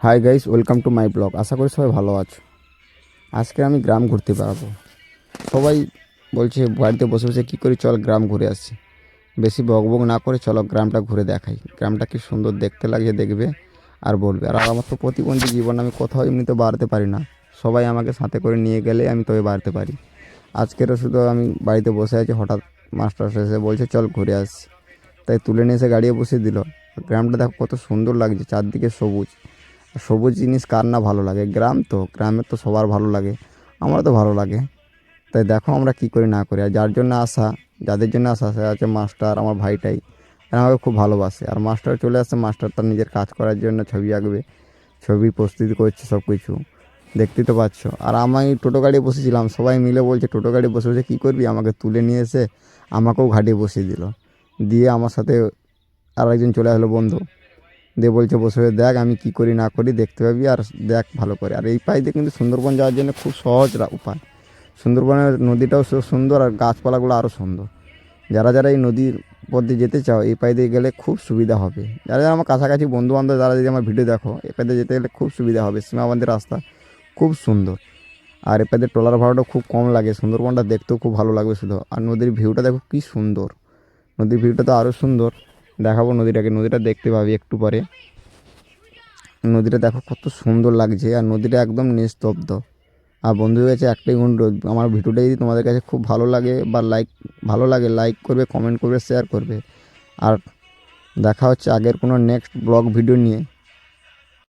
High guys, welcome to my blog. আশা করি সবাই ভালো আছো। আজকে আমি গ্রাম ঘুরতে বেড়াবো। সবাই বলছে বাড়িতে বসে বসে কী করি, চল গ্রাম ঘুরে আসছি। বেশি বকবক না করে চলো গ্রামটা ঘুরে দেখাই। গ্রামটা কি সুন্দর দেখতে লাগে দেখবে আর বলবে। আর আমার তো প্রতিবন্ধী জীবন, আমি কোথাও এমনিতে বাড়তে পারি না। সবাই আমাকে সাথে করে নিয়ে গেলে আমি তবে বাড়তে পারি। আজকেরও শুধু আমি বাড়িতে বসে আছি, হঠাৎ মাস্টার এসে বলছে চল ঘুরে আসছি। তাই তুলে নিয়ে এসে গাড়িতে বসিয়ে দিল। গ্রামটা দেখো কত সুন্দর লাগছে, চারদিকে সবুজ। সবুজ জিনিস কার না ভালো লাগে? গ্রাম তো, গ্রামের তো সবার ভালো লাগে, আমার তো ভালো লাগে। তাই দেখো আমরা কী করি না করি। আর যার জন্য আসা, যাদের জন্য আসা, সে আছে মাস্টার, আমার ভাইটাই। আর আমাকে খুব ভালোবাসে। আর মাস্টার চলে আসছে, মাস্টার তার নিজের কাজ করার জন্য ছবি আঁকবে, ছবি প্রস্তুতি করছে, সব কিছু দেখতেই তো পাচ্ছ। আর আমি টোটো গাড়ি বসেছিলাম, সবাই মিলে বলছে টোটো গাড়ি বসে বসে কী করবি, আমাকে তুলে নিয়ে এসে আমাকেও ঘাটে বসিয়ে দিল। দিয়ে আমার সাথে আর একজন চলে আসলো বন্ধু, দিয়ে বলছে বসে বসে দেখ আমি কী করি না করি, দেখতে পাবি আর দেখ ভালো করে। আর এই পাশ দিয়ে কিন্তু সুন্দরবন যাওয়ার জন্য খুব সহজ উপায়। সুন্দরবনের নদীটাও সুন্দর, আর গাছপালাগুলো আরও সুন্দর। যারা যারা এই নদীর পথ দিয়ে যেতে চাও, এই পাশ দিয়ে গেলে খুব সুবিধা হবে। যারা যারা আমার কাছাকাছি বন্ধুবান্ধব, যারা যদি আমার ভিডিও দেখো, এ পাশ দিয়ে যেতে গেলে খুব সুবিধা হবে। সীমাবদ্ধ রাস্তা খুব সুন্দর। আর এ পাশ দিয়ে ট্রলার ভাড়াটাও খুব কম লাগে। সুন্দরবনটা দেখতেও খুব ভালো লাগবে শুধু। আর নদীর ভিউটা দেখো কী সুন্দর। নদীর ভিউটা তো আরও সুন্দর। দেখাবো নদীটাকে, নদীটা দেখতে পাবি একটু পরে। নদীটা দেখো কত সুন্দর লাগছে, আর নদীটা একদম নিস্তব্ধ। আর বন্ধুদের কাছে একটাই অনুরোধ, আমার ভিডিওটা যদি তোমাদের কাছে খুব ভালো লাগে বা ভালো লাগে, লাইক করবে, কমেন্ট করবে, শেয়ার করবে। আর দেখা হচ্ছে আগের কোনো নেক্সট ব্লগ ভিডিও নিয়ে।